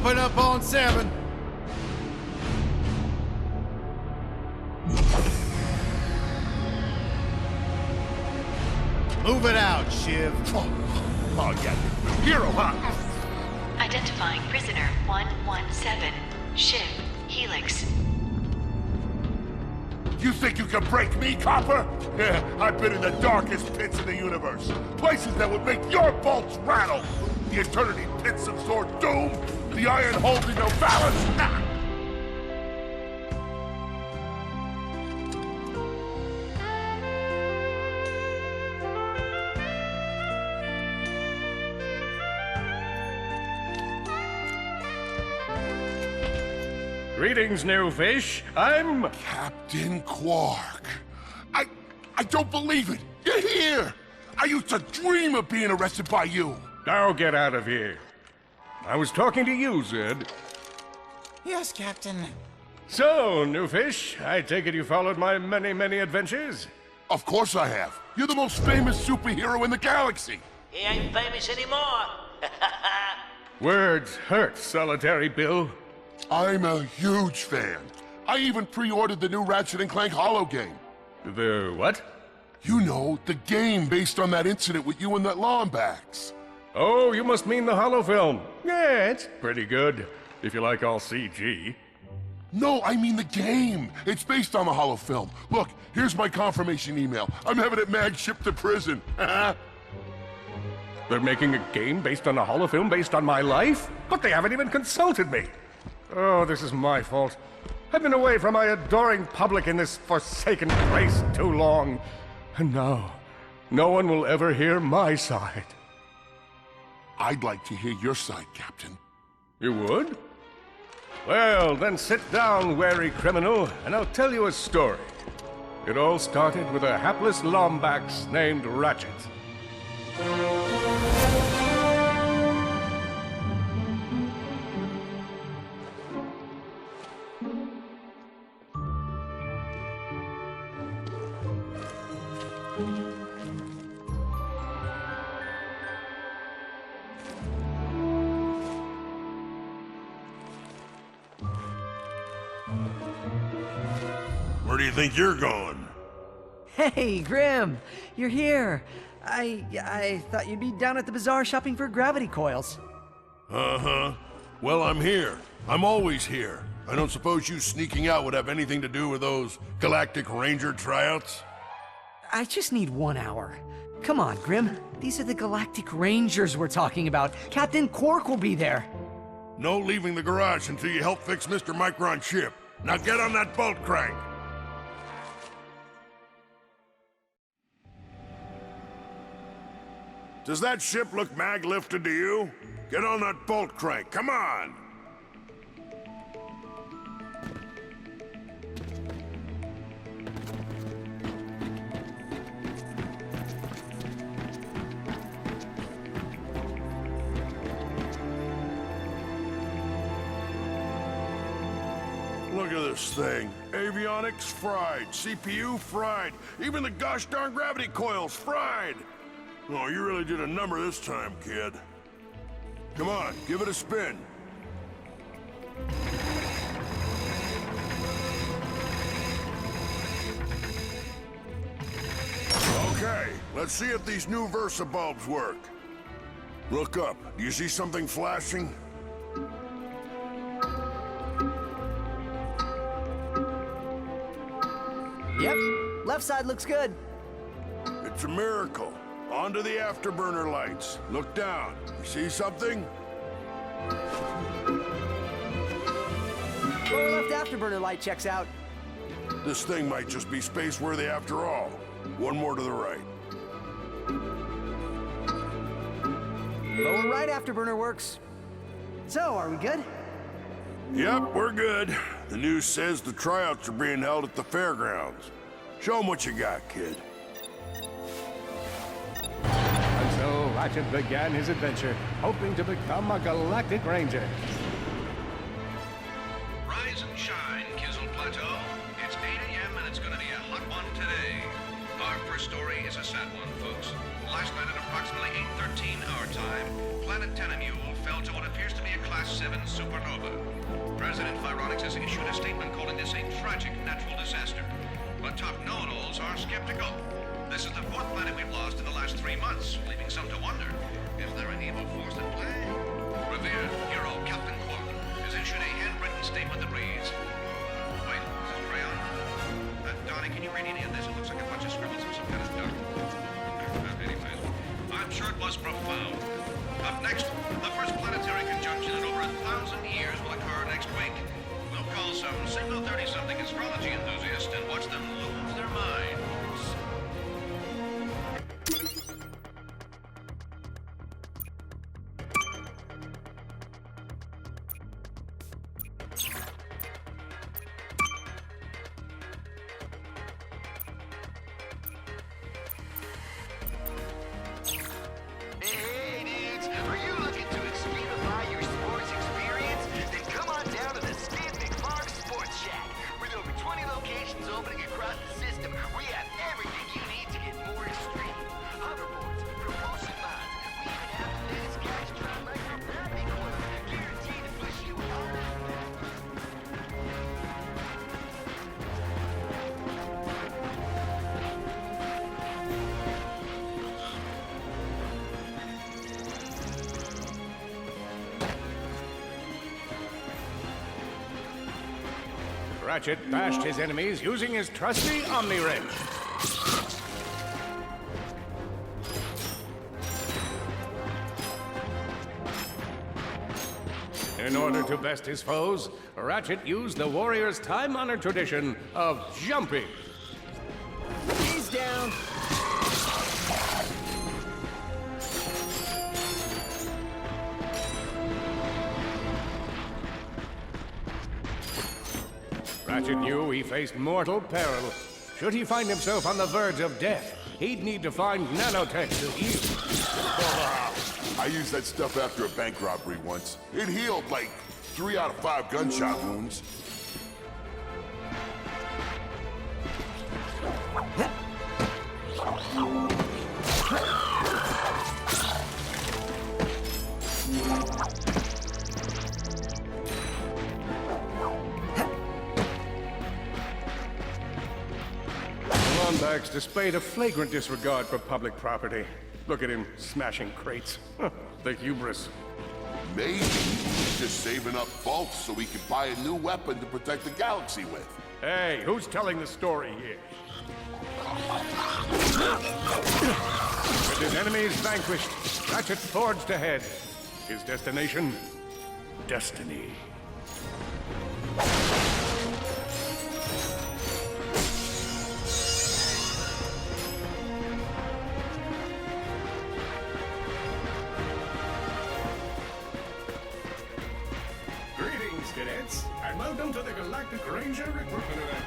Open up on 7. Move it out, Shiv. Oh yeah. Hero, huh? Identifying prisoner 117, Shiv, Helix. You think you can break me, copper? Yeah, I've been in the darkest pits of the universe. Places that would make your bolts rattle. The eternity pits of Sword Doom. The iron holding no balance. Ah! Greetings, new fish. I'm... Captain Quark. I don't believe it. You're here. I used to dream of being arrested by you. Now get out of here. I was talking to you, Zed. Yes, Captain. So, new fish, I take it you followed my many, many adventures? Of course I have. You're the most famous superhero in the galaxy. He ain't famous anymore. Words hurt, Solitary Bill. I'm a huge fan. I even pre-ordered the new Ratchet Clank holo game. The what? You know, the game based on that incident with you and that Lombax. Oh, you must mean the holo film. Yeah, it's pretty good, if you like all CG. No, I mean the game. It's based on the holo film. Look, here's my confirmation email. I'm having it mag shipped to prison. They're making a game based on a holo film based on my life? But they haven't even consulted me. Oh, this is my fault. I've been away from my adoring public in this forsaken place too long. And now, no one will ever hear my side. I'd like to hear your side, Captain. You would? Well, then sit down, wary criminal, and I'll tell you a story. It all started with a hapless Lombax named Ratchet. Where do you think you're going? Hey, Grim! You're here! I thought you'd be down at the bazaar shopping for gravity coils. Uh-huh. Well, I'm here. I'm always here. I don't suppose you sneaking out would have anything to do with those Galactic Ranger tryouts? I just need 1 hour. Come on, Grim. These are the Galactic Rangers we're talking about. Captain Quark will be there. No leaving the garage until you help fix Mr. Micron's ship. Now get on that bolt crank! Does that ship look mag-lifted to you? Get on that bolt crank, come on! Look at this thing. Avionics fried, CPU fried, even the gosh darn gravity coils fried! Oh, you really did a number this time, kid. Come on, give it a spin. Okay, let's see if these new Versa bulbs work. Look up. Do you see something flashing? Yep, left side looks good. It's a miracle. Onto the afterburner lights. Look down. You see something? Lower left afterburner light checks out. This thing might just be space-worthy after all. One more to the right. Lower right afterburner works. So, are we good? Yep, we're good. The news says the tryouts are being held at the fairgrounds. Show 'em what you got, kid. And so Ratchet began his adventure, hoping to become a Galactic Ranger. Rise and shine, Kizzle Plateau. It's 8 a.m. and it's going to be a hot one today. Our first story is a sad one, folks. Last night at approximately 8:13 our time, planet Tenamule fell to what appears to be a Class 7 supernova. President Phyronix has issued a statement calling this a tragic natural disaster. But top know-it-alls are skeptical. This is the 4th planet we've lost in the last 3 months, leaving some to wonder. Is there an evil force at play? Revered hero Captain Quark has issued a handwritten statement that reads... Wait, is this crayon? Donnie, can you read any of this? It looks like a bunch of scribbles of some kind of duck. Anyways, I'm sure it was profound. Up next, the first planetary conjunction in over 1,000 years will occur next week. We'll call some single 30-something astrology enthusiasts and watch them lose their minds. Hey, dudes, are you looking to extremify your sports experience? Then come on down to the Stanley Park Sports Shack. With over 20 locations opening across the system, we have everything you need to get more extreme. Hoverboards, propulsion mods, we even have the latest Gadgetron microgravity coil, guaranteed to push you harder. Ratchet bashed his enemies using his trusty Omni Wrench. In order to best his foes, Ratchet used the warrior's time-honored tradition of jumping. He's down. Ratchet knew he faced mortal peril. Should he find himself on the verge of death, he'd need to find nanotech to heal. I used that stuff after a bank robbery once. It healed like 3 out of 5 gunshot wounds. Lombax displayed a flagrant disregard for public property. Look at him smashing crates. The hubris. Maybe he's just saving up bolts so he can buy a new weapon to protect the galaxy with. Hey, who's telling the story here? With his enemies vanquished, Ratchet forged ahead. His destination? Destiny. Greetings, cadets, and welcome to the Galactic Ranger Recruitment Event.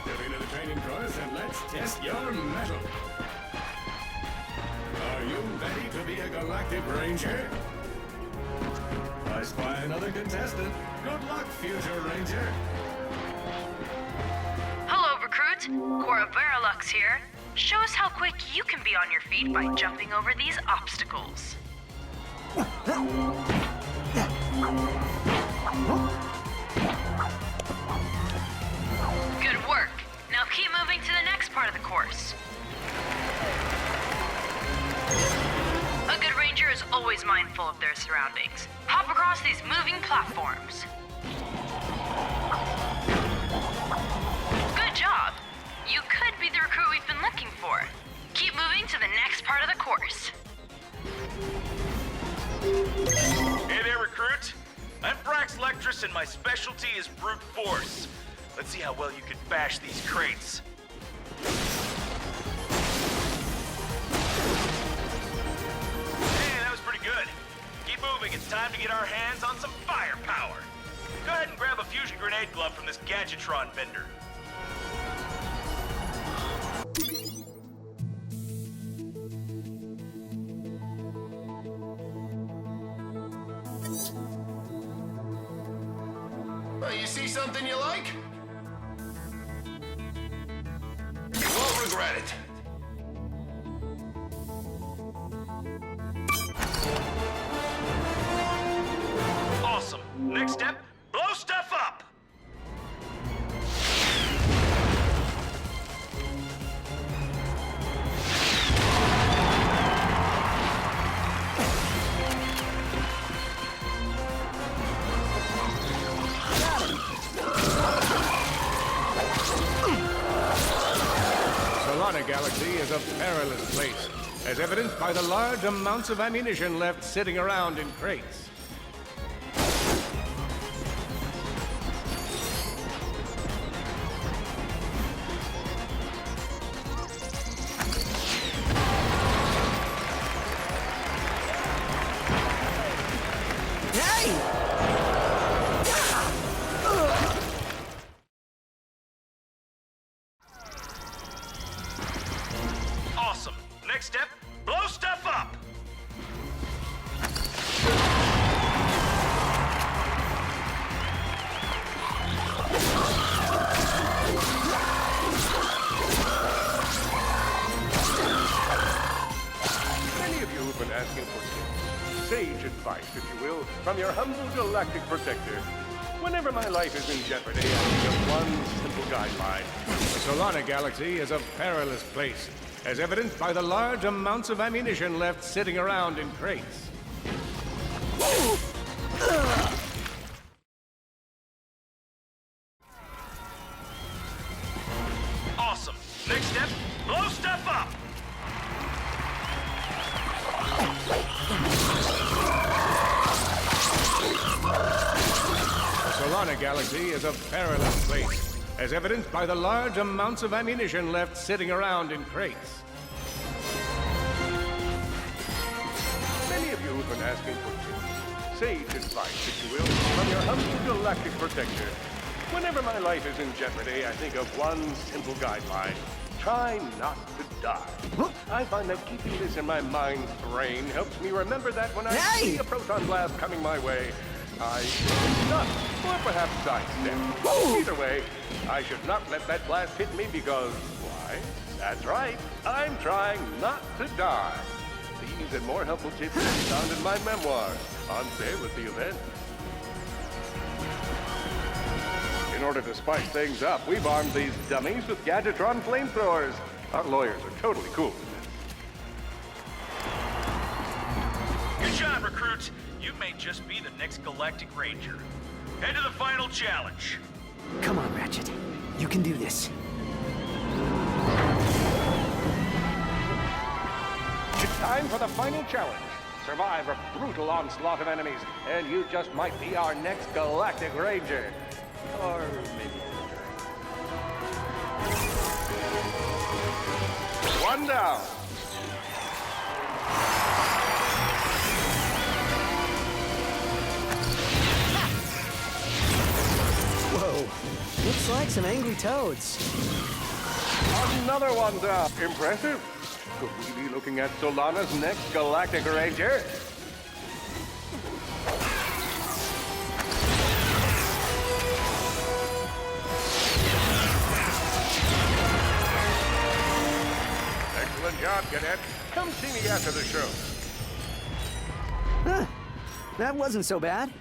Step into the training course and let's test your mettle. Are you ready to be a Galactic Ranger? I spy another contestant. Good luck, future Ranger. Hello, recruit. Cora Veralux here. Show us how quick you can be on your feet by jumping over these obstacles. Good work. Now keep moving to the next part of the course. A good ranger is always mindful of their surroundings. Hop across these moving platforms. Good job. You could be the recruit we've been looking for. Keep moving to the next part of the course. Hey there, recruit. I'm Brax Lectress, and my specialty is brute force. Let's see how well you can bash these crates. Hey, that was pretty good. Keep moving. It's time to get our hands on some firepower. Go ahead and grab a fusion grenade glove from this Gadgetron vendor. Well, you see something you like? You won't regret it. Solana Galaxy is a perilous place, as evidenced by the large amounts of ammunition left sitting around in crates. Awesome. Next step, blow stuff up! Many of you have been asking for sage advice, if you will, from your humble galactic protector. Whenever my life is in jeopardy, I think of one simple guideline. The Solana Galaxy is a perilous place, as evidenced by the large amounts of ammunition left sitting around in crates. Awesome. Next step, blow stuff up! The Solana Galaxy is a perilous place, as evidenced by the large amounts of ammunition left sitting around in crates. Many of you have been asking for sage advice, if you will, from your humble galactic protector. Whenever my life is in jeopardy, I think of one simple guideline. Try not to die. I find that keeping this in my mind's brain helps me remember that when I see a proton blast coming my way, I should not, or perhaps sidestep. Either way, I should not let that blast hit me because, why, that's right, I'm trying not to die. These and more helpful tips can be found in my memoirs, on sale at the event. In order to spice things up, we've armed these dummies with Gadgetron flamethrowers. Our lawyers are totally cool with this. Good job, recruit. You may just be the next Galactic Ranger. Head to the final challenge. Come on, Ratchet. You can do this. It's time for the final challenge. Survive a brutal onslaught of enemies, and you just might be our next Galactic Ranger. Or maybe one down. Whoa. Looks like some angry toads. Another one down. Impressive. Could we be looking at Solana's next Galactic Ranger? Excellent job, Cadet. Come see me after the show. Huh. That wasn't so bad.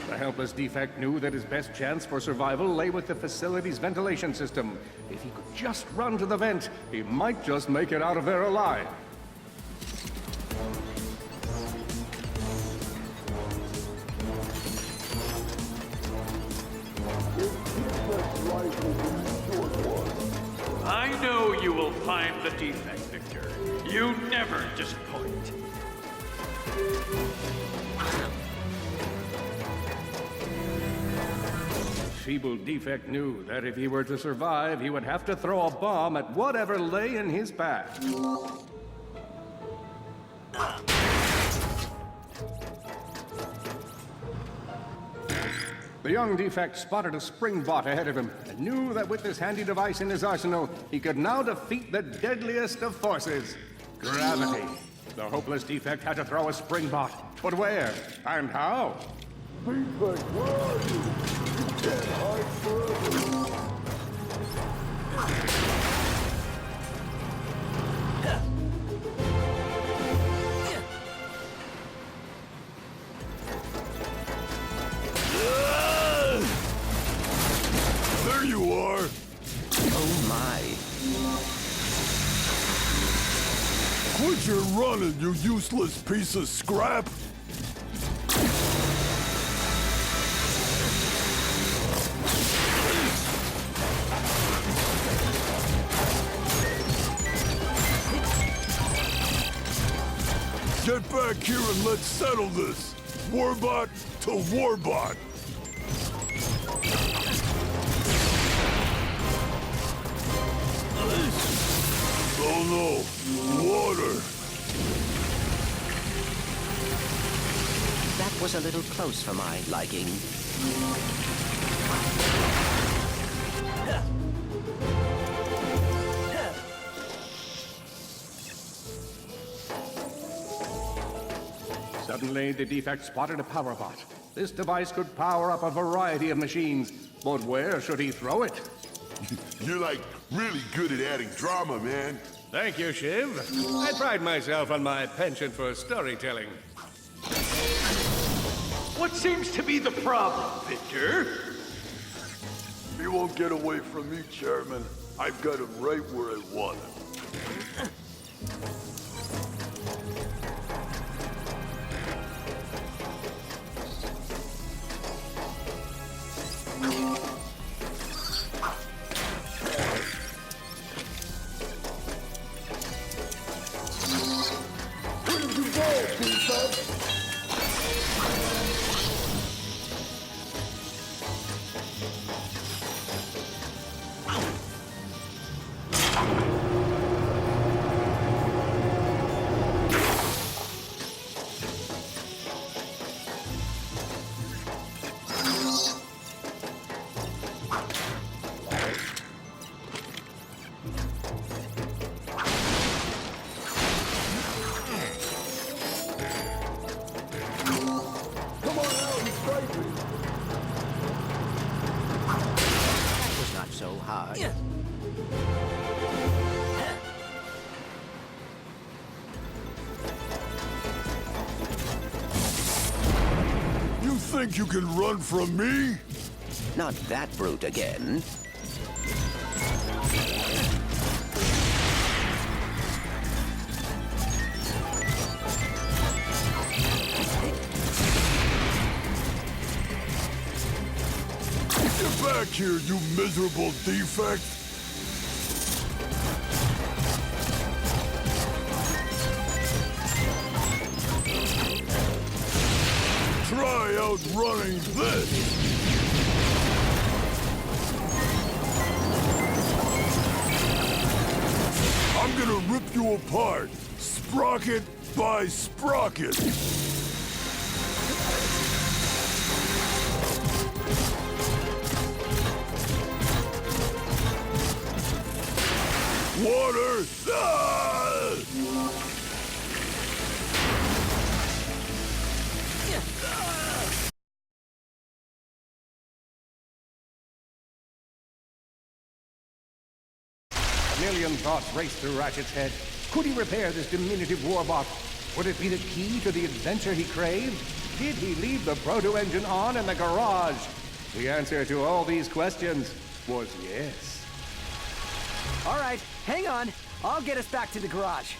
The helpless defect knew that his best chance for survival lay with the facility's ventilation system. If he could just run to the vent, he might just make it out of there alive. I know you will find the defect, Victor. You never disappoint. Feeble defect knew that if he were to survive, he would have to throw a bomb at whatever lay in his path. The young defect spotted a spring bot ahead of him and knew that with this handy device in his arsenal, he could now defeat the deadliest of forces, gravity. The hopeless defect had to throw a spring bot, but where and how? Defect, where are you? You can't hide forever. Watch your running, you useless piece of scrap! Get back here and let's settle this! Warbot to Warbot! Oh no! Water! That was a little close for my liking. Suddenly, the defect spotted a power bot. This device could power up a variety of machines, but where should he throw it? You're like really good at adding drama, man. Thank you, Shiv. I pride myself on my penchant for storytelling. What seems to be the problem, Victor? He won't get away from me, Chairman. I've got him right where I want him. So hard. You think you can run from me? Not that brute again. Get back here, you miserable defect! Try outrunning this! I'm gonna rip you apart, sprocket by sprocket! Water! Ah! A million thoughts raced through Ratchet's head. Could he repair this diminutive warbot? Would it be the key to the adventure he craved? Did he leave the proto-engine on in the garage? The answer to all these questions was yes. All right, hang on. I'll get us back to the garage.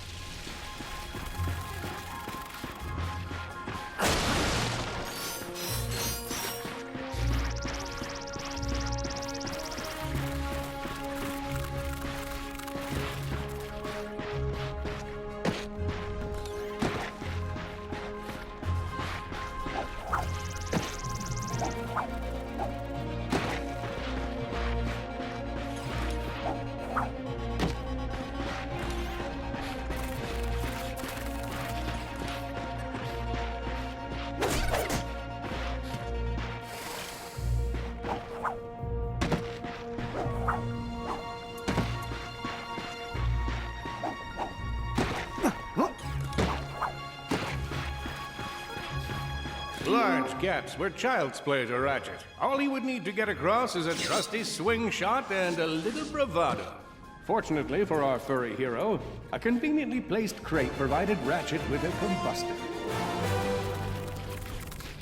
Large gaps were child's play to Ratchet. All he would need to get across is a trusty swing shot and a little bravado. Fortunately for our furry hero, a conveniently placed crate provided Ratchet with a combustor.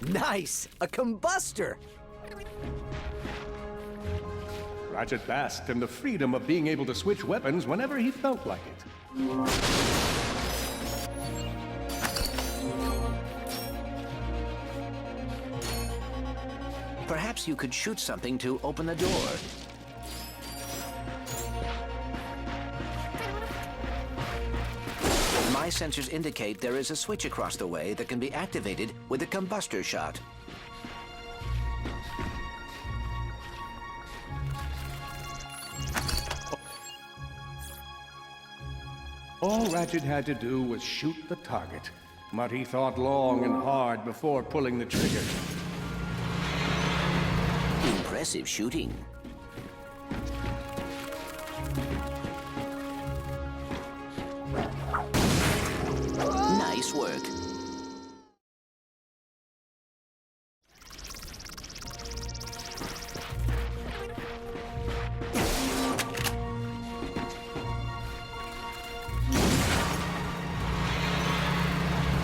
Nice! A combustor! Ratchet basked in the freedom of being able to switch weapons whenever he felt like it. Perhaps you could shoot something to open the door. My sensors indicate there is a switch across the way that can be activated with a combustor shot. All Ratchet had to do was shoot the target, but he thought long and hard before pulling the trigger. Impressive shooting. Nice work.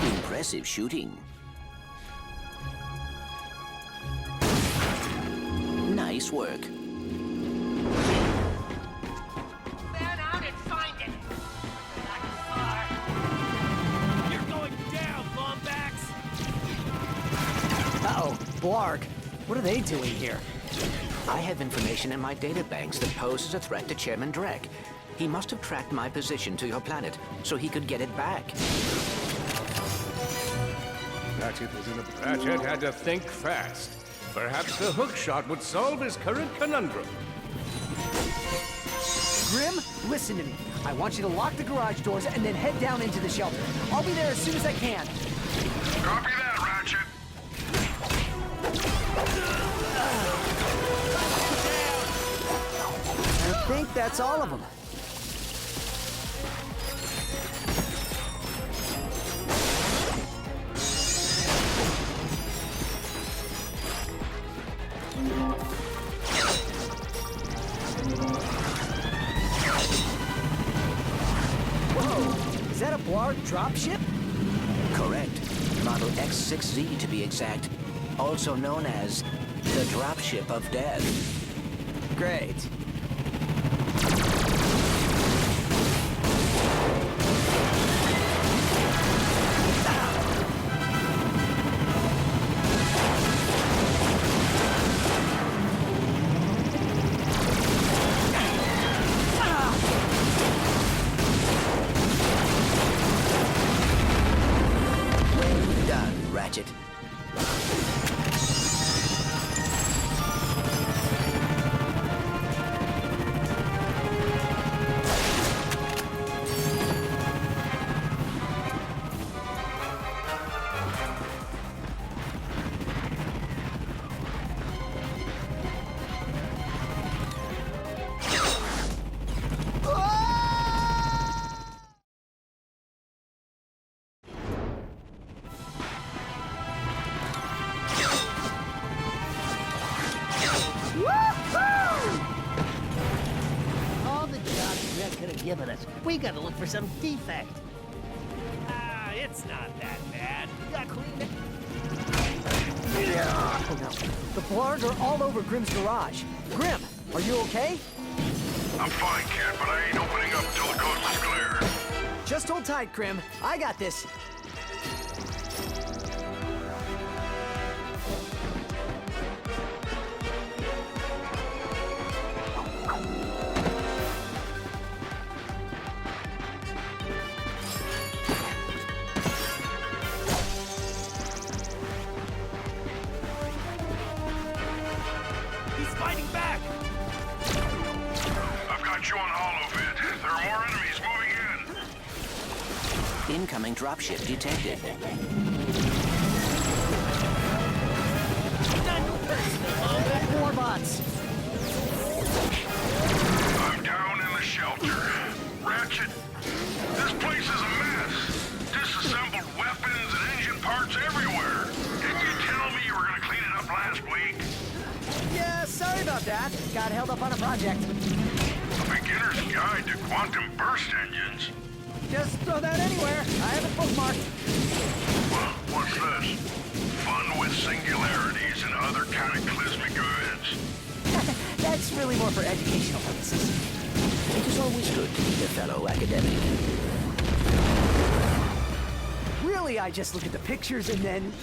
Impressive shooting. Nice work. Man out and find it. You're going down, Lombax. Uh-oh, Blarg. What are they doing here? I have information in my databanks that poses a threat to Chairman Drek. He must have tracked my position to your planet so he could get it back. Ratchet had to think fast. Perhaps the hook shot would solve his current conundrum. Grim, listen to me. I want you to lock the garage doors and then head down into the shelter. I'll be there as soon as I can. Copy that, Ratchet. I think that's all of them. Whoa! Is that a Blarg dropship? Correct. Model X6Z to be exact. Also known as the dropship of death. Great. Done, Ratchet. All the jobs Red could have given us. We gotta look for some defect. Ah, it's not that bad. We got cleaned it. Oh no. The Blarg are all over Grim's garage. Grim, are you okay? I'm fine, kid, but I ain't opening up till the coast is clear. Just hold tight, Grim. I got this. He's fighting back! I've got you on holovid. There are more enemies moving in. Incoming dropship detected. More bots. I'm down in the shelter. Ratchet, this place is a mess. Disassembled weapons and engine parts everywhere. Didn't you tell me you were gonna clean it up last week? Yeah, sorry about that. Got held up on a project. A beginner's guide to quantum burst engines. Just throw that anywhere. I have it bookmarked. Well, what's this? Fun with singularities and other cataclysmic events. That's really more for educational purposes. It is always good to meet a fellow academic. Really, I just look at the pictures and then,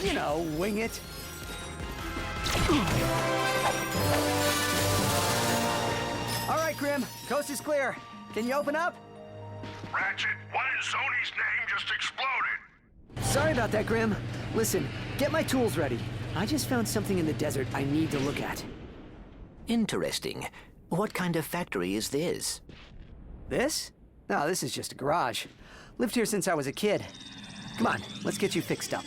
wing it. All right, Grim. Coast is clear. Can you open up? Ratchet, what in Sony's name just exploded? Sorry about that, Grim. Listen, get my tools ready. I just found something in the desert I need to look at. Interesting. What kind of factory is this? This? No, this is just a garage. Lived here since I was a kid. Come on, let's get you fixed up.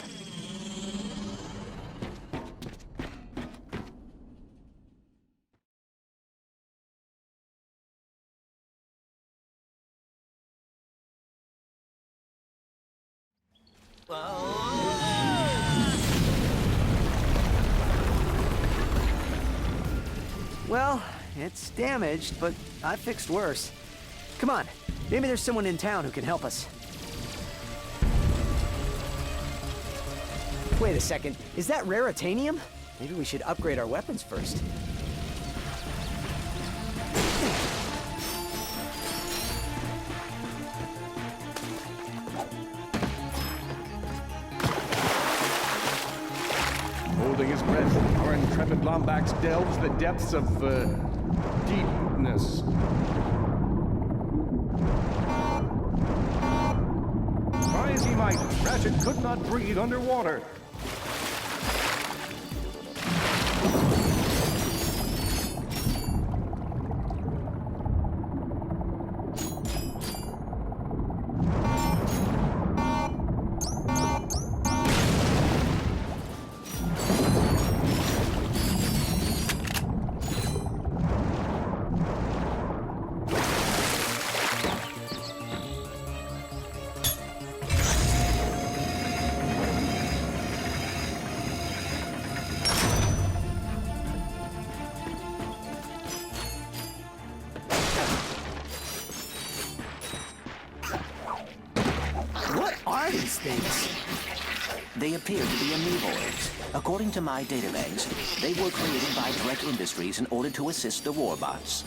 Well, it's damaged, but I fixed worse. Come on, maybe there's someone in town who can help us. Wait a second, is that raritanium? Maybe we should upgrade our weapons first. Holding his breath, our intrepid Lombax delves the depths of, deepness. Try as he might, Ratchet could not breathe underwater. They appear to be amoeboids. According to my databanks, they were created by Drek Industries in order to assist the warbots.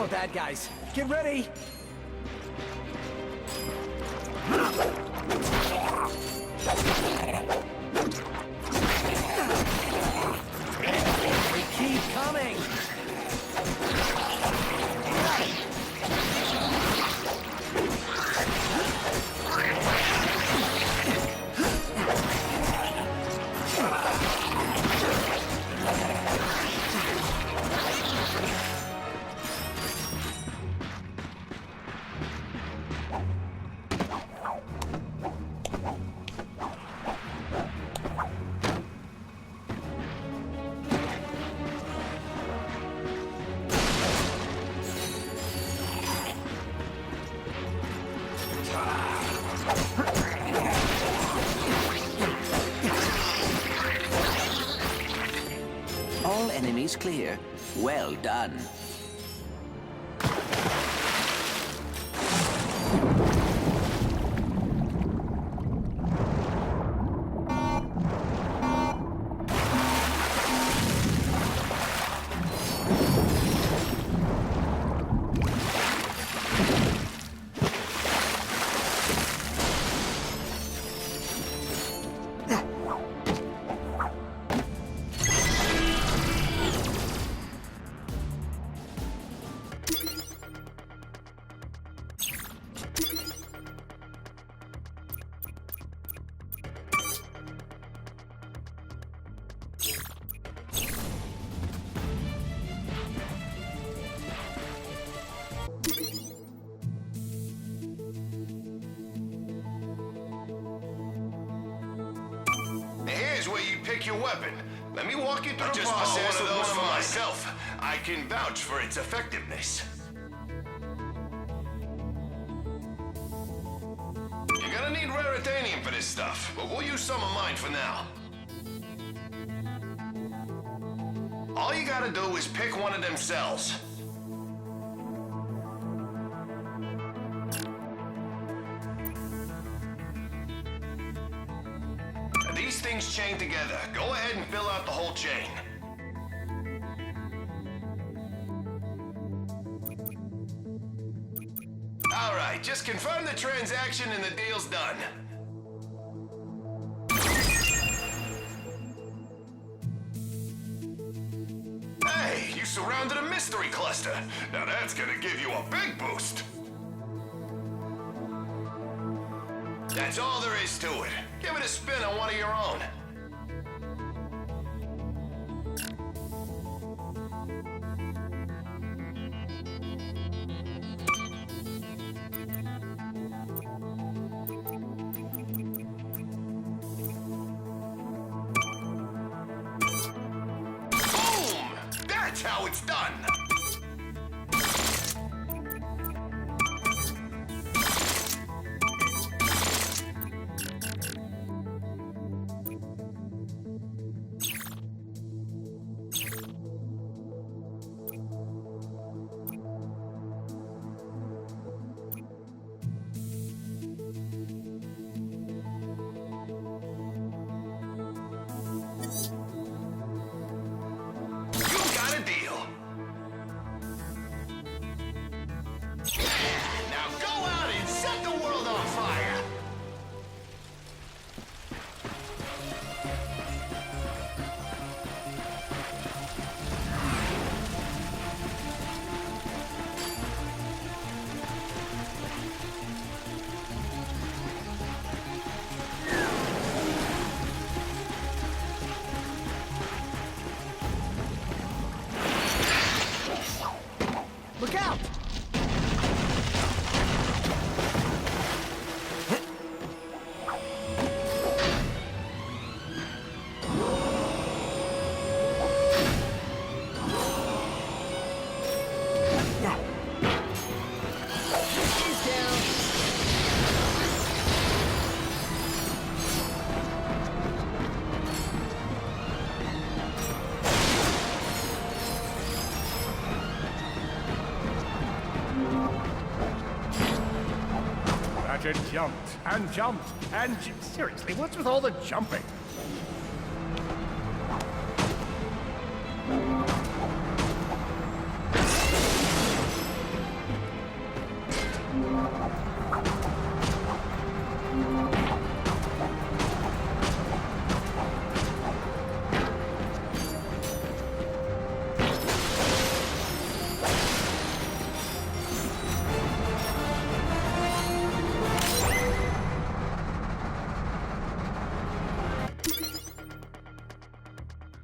Bad guys, get ready! They keep coming! All enemies clear. Well done. pick your weapon. Let me walk you through the just process bought with one of those one for of mine. myself. I can vouch for its effectiveness. You're gonna need raritanium for this stuff, but we'll use some of mine for now. All you gotta do is pick one of them cells. These things chain together. Go ahead and fill out the whole chain. All right, just confirm the transaction and the deal's done. Hey, you surrounded a mystery cluster. Now that's gonna give you a big boost. That's all there is to it. Give it a spin on one of your own. Boom! That's how it's done. Look out! He's down. Ratchet jumped and jumped and seriously, what's with all the jumping?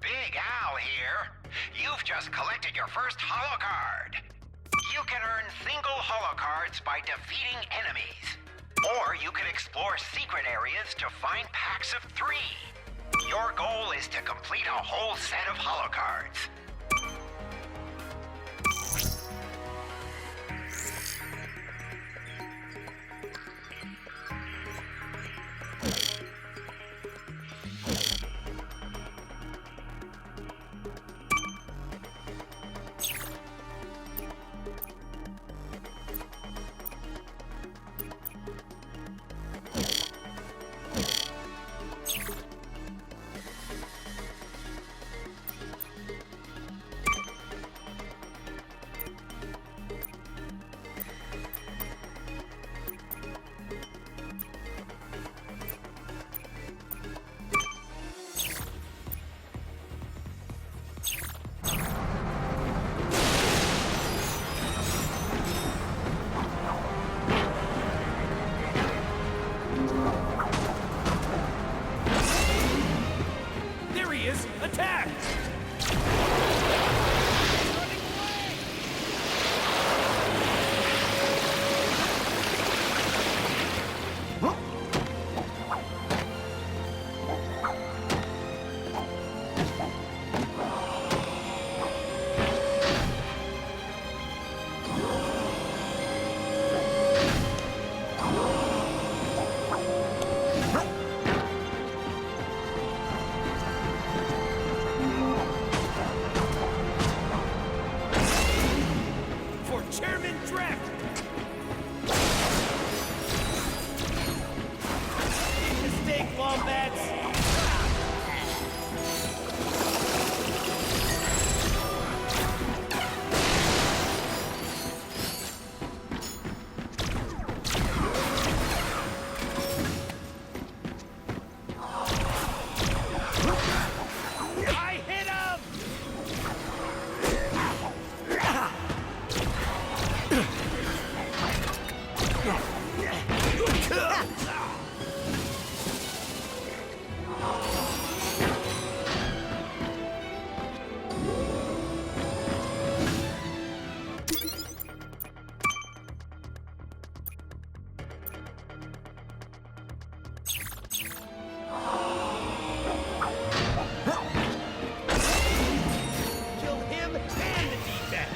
Big Al here. You've just collected your first holo card. You can earn single holo cards by defeating enemies. Or you can explore secret areas to find packs of 3. Your goal is to complete a whole set of holo cards. Chairman Drek! Mistake, Wombats! I hit him! Kill him and the defect!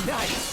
Nice!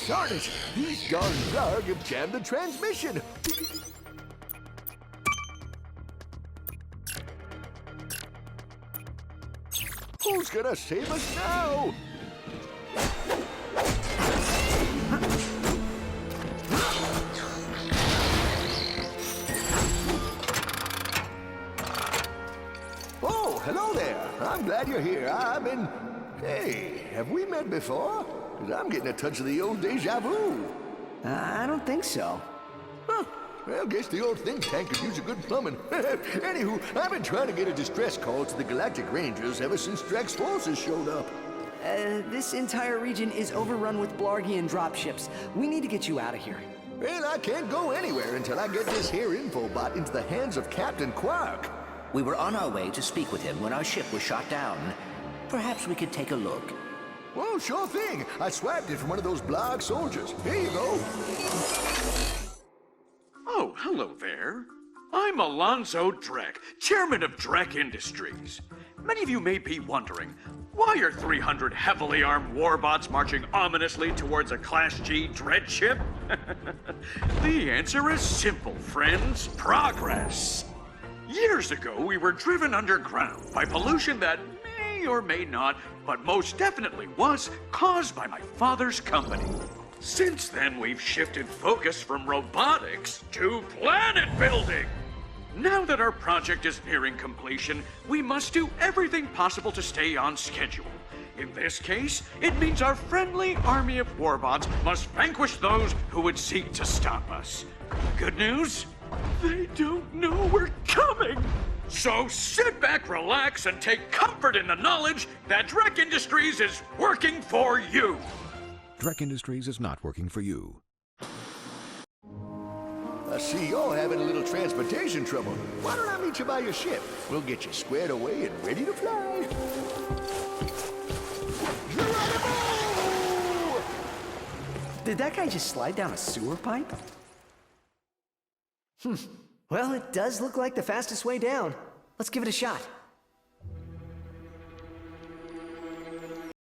Darn it! These darn Zug have jammed the transmission! Who's gonna save us now? Oh, hello there. I'm glad you're here. I've been... Hey, have we met before? 'Cause I'm getting a touch of the old deja vu. I don't think so. Huh. Well, guess the old think tank could use a good plumbing. Anywho, I've been trying to get a distress call to the Galactic Rangers ever since Drek's forces showed up. This entire region is overrun with Blargian dropships. We need to get you out of here. Well, I can't go anywhere until I get this here infobot into the hands of Captain Quark. We were on our way to speak with him when our ship was shot down. Perhaps we could take a look. Well, sure thing. I swapped it from one of those blog soldiers. Here you go. Oh, hello there. I'm Alonzo Drek, chairman of Drek Industries. Many of you may be wondering, why are 300 heavily armed warbots marching ominously towards a Class G dread ship? The answer is simple, friends. Progress. Years ago, we were driven underground by pollution that may or may not, but most definitely was, caused by my father's company. Since then, we've shifted focus from robotics to planet building. Now that our project is nearing completion, we must do everything possible to stay on schedule. In this case, it means our friendly army of warbots must vanquish those who would seek to stop us. Good news? They don't know we're coming! So sit back, relax, and take comfort in the knowledge that Drek Industries is working for you! Drek Industries is not working for you. I see you're having a little transportation trouble. Why don't I meet you by your ship? We'll get you squared away and ready to fly. Geronimo! Did that guy just slide down a sewer pipe? Well, it does look like the fastest way down. Let's give it a shot.